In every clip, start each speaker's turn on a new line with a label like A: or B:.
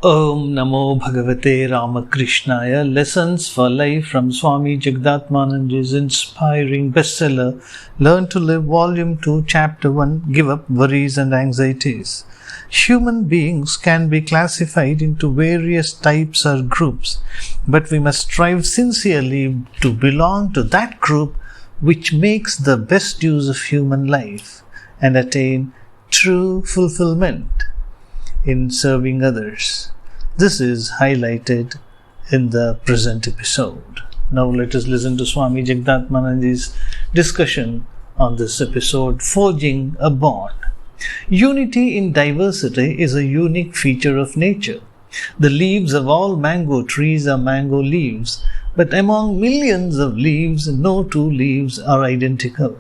A: Om Namo Bhagavate Ramakrishnaya. Lessons for Life from Swami Jagdatmananji's inspiring bestseller Learn to Live Volume 2 Chapter 1 Give Up Worries and Anxieties. Human beings can be classified into various types or groups, but we must strive sincerely to belong to that group which makes the best use of human life and attain true fulfillment in serving others. This is highlighted in the present episode. Now let us listen to Swami Jagdatmananji's discussion on this episode, Forging a Bond. Unity in diversity is a unique feature of nature. The leaves of all mango trees are mango leaves, but among millions of leaves, no two leaves are identical.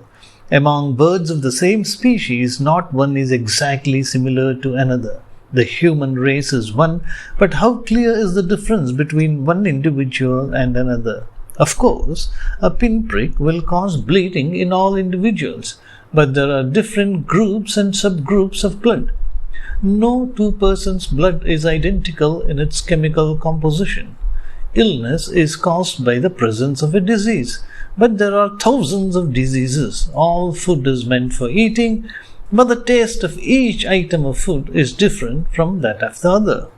A: Among birds of the same species, not one is exactly similar to another. The human race is one, but how clear is the difference between one individual and another? Of course, a pinprick will cause bleeding in all individuals, but there are different groups and subgroups of blood. No two persons' blood is identical in its chemical composition. Illness is caused by the presence of a disease, but there are thousands of diseases. All food is meant for eating, but the taste of each item of food is different from that of the other.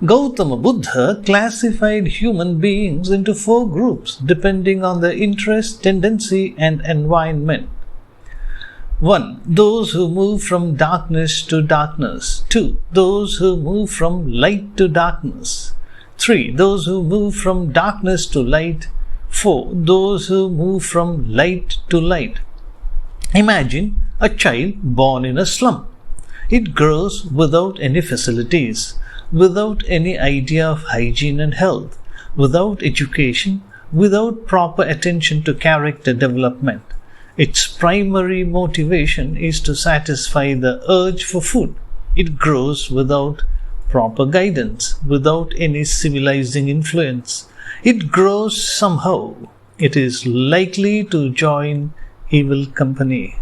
A: Gautama Buddha classified human beings into 4 groups depending on their interest, tendency, and environment. 1. Those who move from darkness to darkness. 2. Those who move from light to darkness. 3. Those who move from darkness to light. 4. Those who move from light to light. Imagine a child born in a slum. It grows without any facilities, without any idea of hygiene and health, without education, without proper attention to character development. Its primary motivation is to satisfy the urge for food. It grows without proper guidance, without any civilizing influence. It grows somehow. It is likely to join evil company.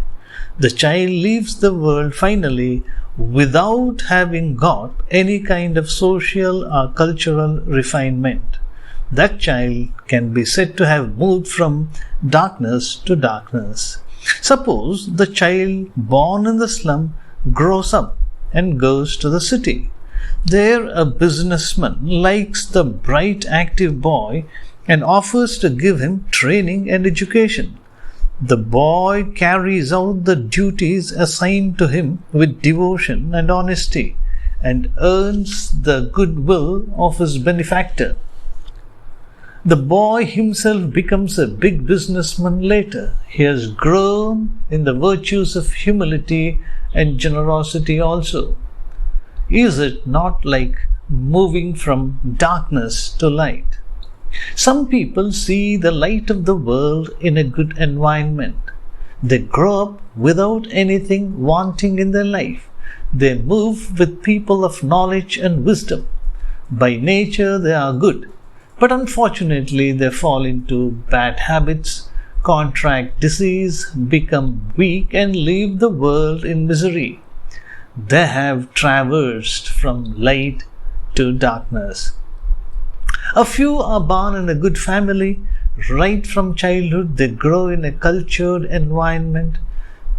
A: The child leaves the world finally without having got any kind of social or cultural refinement. That child can be said to have moved from darkness to darkness. Suppose the child born in the slum grows up and goes to the city. There a businessman likes the bright active boy and offers to give him training and education. The boy carries out the duties assigned to him with devotion and honesty and earns the goodwill of his benefactor. The boy himself becomes a big businessman later. He has grown in the virtues of humility and generosity also. Is it not like moving from darkness to light? Some people see the light of the world in a good environment. They grow up without anything wanting in their life. They move with people of knowledge and wisdom. By nature they are good, but unfortunately they fall into bad habits, contract disease, become weak and leave the world in misery. They have traversed from light to darkness. A few are born in a good family. Right from childhood, they grow in a cultured environment.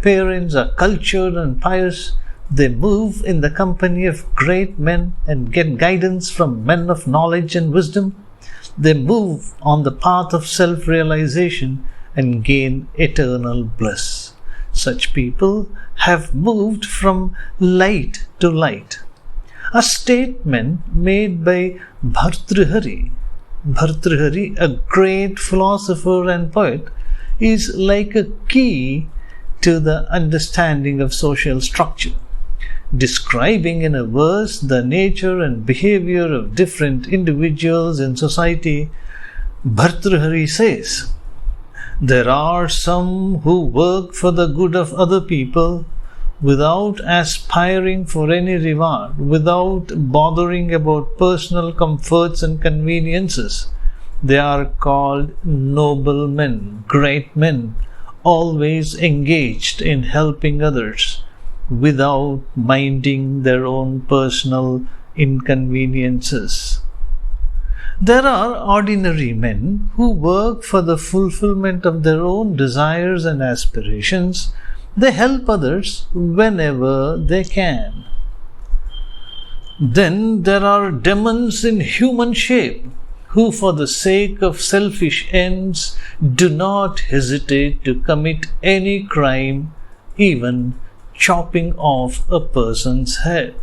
A: Parents are cultured and pious. They move in the company of great men and get guidance from men of knowledge and wisdom. They move on the path of self-realization and gain eternal bliss. Such people have moved from light to light. A statement made by Bhartrihari, a great philosopher and poet, is like a key to the understanding of social structure. Describing in a verse the nature and behavior of different individuals in society, Bhartrihari says, "There are some who work for the good of other people without aspiring for any reward, without bothering about personal comforts and conveniences. They are called noble men, great men, always engaged in helping others, without minding their own personal inconveniences. There are ordinary men who work for the fulfillment of their own desires and aspirations. They help others whenever they can. Then there are demons in human shape who, for the sake of selfish ends, do not hesitate to commit any crime, even chopping off a person's head.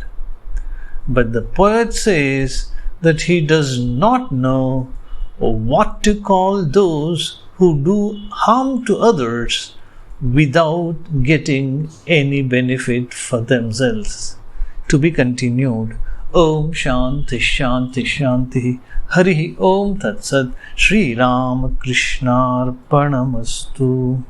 A: But the poet says that he does not know what to call those who do harm to others without getting any benefit for themselves. To be continued. Om Shanti Shanti Shanti. Hari Om Tat Sat. Shri Ramakrishna Arpanamastu.